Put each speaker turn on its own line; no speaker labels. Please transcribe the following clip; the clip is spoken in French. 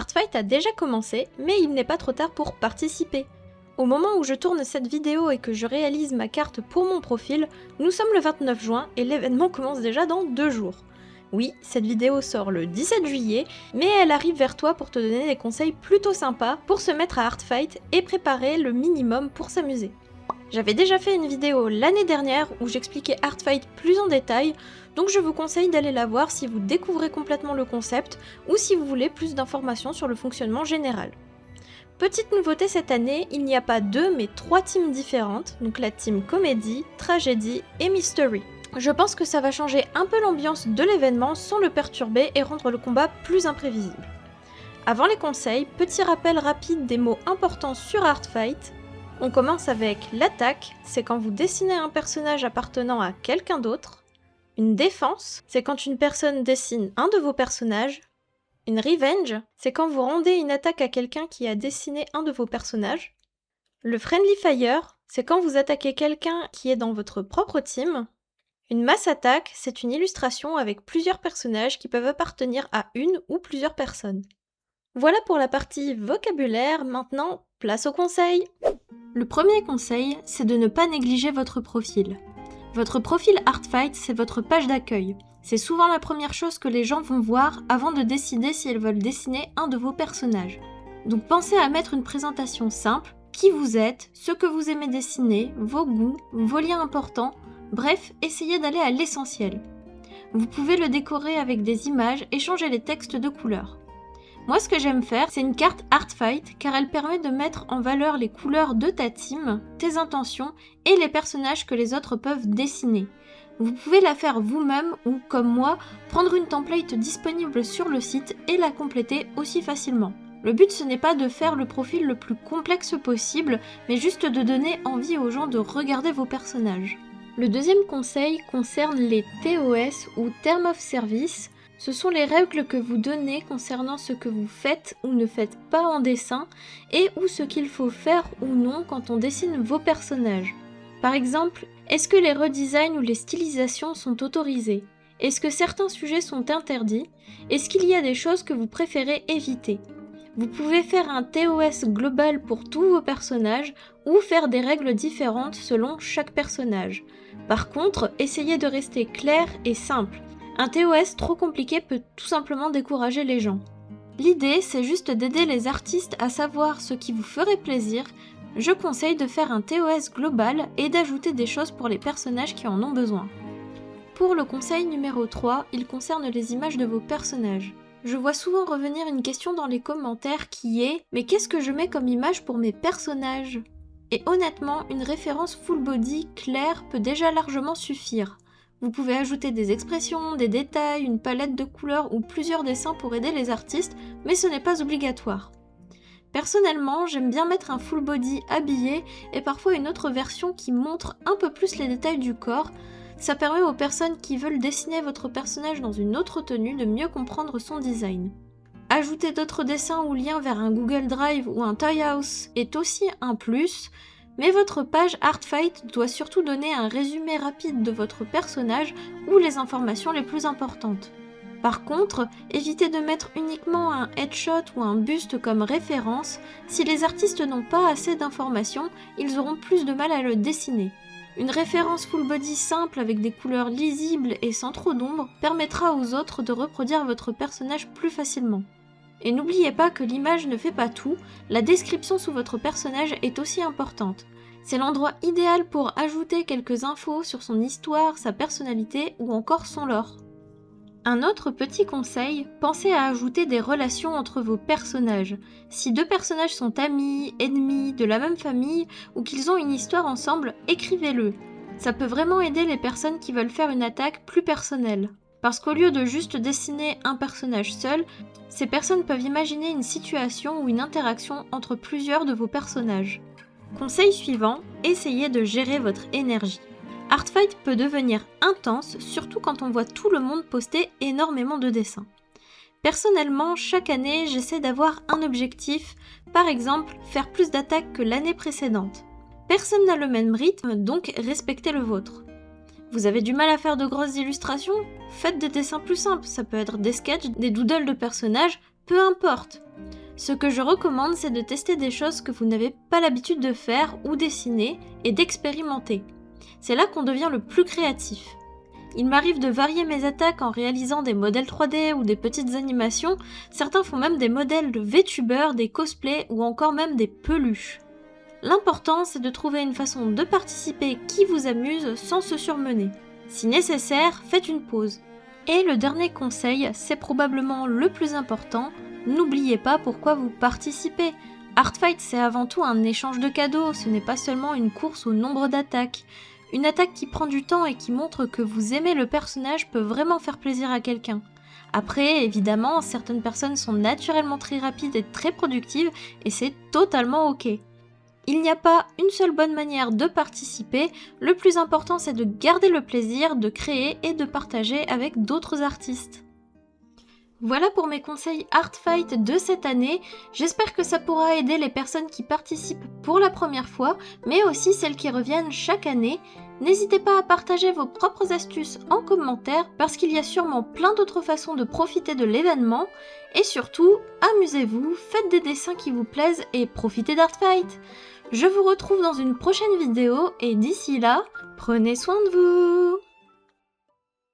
Heartfight a déjà commencé, mais il n'est pas trop tard pour participer. Au moment où je tourne cette vidéo et que je réalise ma carte pour mon profil, nous sommes le 29 juin et l'événement commence déjà dans 2 jours. Oui, cette vidéo sort le 17 juillet, mais elle arrive vers toi pour te donner des conseils plutôt sympas pour se mettre à Heartfight et préparer le minimum pour s'amuser. J'avais déjà fait une vidéo l'année dernière où j'expliquais Heartfight plus en détail, donc je vous conseille d'aller la voir si vous découvrez complètement le concept ou si vous voulez plus d'informations sur le fonctionnement général. Petite nouveauté cette année, il n'y a pas 2 mais 3 teams différentes, donc la team comédie, tragédie et mystery. Je pense que ça va changer un peu l'ambiance de l'événement sans le perturber et rendre le combat plus imprévisible. Avant les conseils, petit rappel rapide des mots importants sur Heartfight. On commence avec l'attaque, c'est quand vous dessinez un personnage appartenant à quelqu'un d'autre. Une défense, c'est quand une personne dessine un de vos personnages. Une revenge, c'est quand vous rendez une attaque à quelqu'un qui a dessiné un de vos personnages. Le friendly fire, c'est quand vous attaquez quelqu'un qui est dans votre propre team. Une mass attack, c'est une illustration avec plusieurs personnages qui peuvent appartenir à une ou plusieurs personnes. Voilà pour la partie vocabulaire, maintenant place aux conseils. Le premier conseil, c'est de ne pas négliger votre profil. Votre profil Heartfight, c'est votre page d'accueil. C'est souvent la première chose que les gens vont voir avant de décider s'ils veulent dessiner un de vos personnages. Donc pensez à mettre une présentation simple, qui vous êtes, ce que vous aimez dessiner, vos goûts, vos liens importants, bref, essayez d'aller à l'essentiel. Vous pouvez le décorer avec des images et changer les textes de couleurs. Moi, ce que j'aime faire, c'est une carte Heartfight car elle permet de mettre en valeur les couleurs de ta team, tes intentions et les personnages que les autres peuvent dessiner. Vous pouvez la faire vous-même ou, comme moi, prendre une template disponible sur le site et la compléter aussi facilement. Le but, ce n'est pas de faire le profil le plus complexe possible, mais juste de donner envie aux gens de regarder vos personnages. Le deuxième conseil concerne les TOS ou Term of Service. Ce sont les règles que vous donnez concernant ce que vous faites ou ne faites pas en dessin et ou ce qu'il faut faire ou non quand on dessine vos personnages. Par exemple, est-ce que les redesigns ou les stylisations sont autorisés? Est-ce que certains sujets sont interdits? Est-ce qu'il y a des choses que vous préférez éviter? Vous pouvez faire un TOS global pour tous vos personnages ou faire des règles différentes selon chaque personnage. Par contre, essayez de rester clair et simple. Un TOS trop compliqué peut tout simplement décourager les gens. L'idée, c'est juste d'aider les artistes à savoir ce qui vous ferait plaisir. Je conseille de faire un TOS global et d'ajouter des choses pour les personnages qui en ont besoin. Pour le conseil numéro 3, il concerne les images de vos personnages. Je vois souvent revenir une question dans les commentaires qui est « Mais qu'est-ce que je mets comme image pour mes personnages ?» Et honnêtement, une référence full body claire peut déjà largement suffire. Vous pouvez ajouter des expressions, des détails, une palette de couleurs ou plusieurs dessins pour aider les artistes, mais ce n'est pas obligatoire. Personnellement, j'aime bien mettre un full body habillé et parfois une autre version qui montre un peu plus les détails du corps. Ça permet aux personnes qui veulent dessiner votre personnage dans une autre tenue de mieux comprendre son design. Ajouter d'autres dessins ou liens vers un Google Drive ou un Toy House est aussi un plus, mais votre page Heartfight doit surtout donner un résumé rapide de votre personnage ou les informations les plus importantes. Par contre, évitez de mettre uniquement un headshot ou un buste comme référence. Si les artistes n'ont pas assez d'informations, ils auront plus de mal à le dessiner. Une référence full body simple avec des couleurs lisibles et sans trop d'ombre permettra aux autres de reproduire votre personnage plus facilement. Et n'oubliez pas que l'image ne fait pas tout, la description sous votre personnage est aussi importante. C'est l'endroit idéal pour ajouter quelques infos sur son histoire, sa personnalité ou encore son lore. Un autre petit conseil, pensez à ajouter des relations entre vos personnages. Si 2 personnages sont amis, ennemis, de la même famille ou qu'ils ont une histoire ensemble, écrivez-le. Ça peut vraiment aider les personnes qui veulent faire une attaque plus personnelle. Parce qu'au lieu de juste dessiner un personnage seul, ces personnes peuvent imaginer une situation ou une interaction entre plusieurs de vos personnages. Conseil suivant, essayez de gérer votre énergie. Heartfight peut devenir intense, surtout quand on voit tout le monde poster énormément de dessins. Personnellement, chaque année, j'essaie d'avoir un objectif, par exemple, faire plus d'attaques que l'année précédente. Personne n'a le même rythme, donc respectez le vôtre. Vous avez du mal à faire de grosses illustrations? Faites des dessins plus simples, ça peut être des sketchs, des doodles de personnages, peu importe. Ce que je recommande, c'est de tester des choses que vous n'avez pas l'habitude de faire ou dessiner et d'expérimenter. C'est là qu'on devient le plus créatif. Il m'arrive de varier mes attaques en réalisant des modèles 3D ou des petites animations, certains font même des modèles de VTubers, des cosplays ou encore même des peluches. L'important, c'est de trouver une façon de participer qui vous amuse sans se surmener. Si nécessaire, faites une pause. Et le dernier conseil, c'est probablement le plus important, n'oubliez pas pourquoi vous participez. Artfight, c'est avant tout un échange de cadeaux, ce n'est pas seulement une course au nombre d'attaques. Une attaque qui prend du temps et qui montre que vous aimez le personnage peut vraiment faire plaisir à quelqu'un. Après, évidemment, certaines personnes sont naturellement très rapides et très productives et c'est totalement ok. Il n'y a pas une seule bonne manière de participer, le plus important c'est de garder le plaisir de créer et de partager avec d'autres artistes. Voilà pour mes conseils Artfight de cette année, j'espère que ça pourra aider les personnes qui participent pour la première fois, mais aussi celles qui reviennent chaque année. N'hésitez pas à partager vos propres astuces en commentaire, parce qu'il y a sûrement plein d'autres façons de profiter de l'événement, et surtout, amusez-vous, faites des dessins qui vous plaisent et profitez d'Artfight. Je vous retrouve dans une prochaine vidéo, et d'ici là, prenez soin de vous!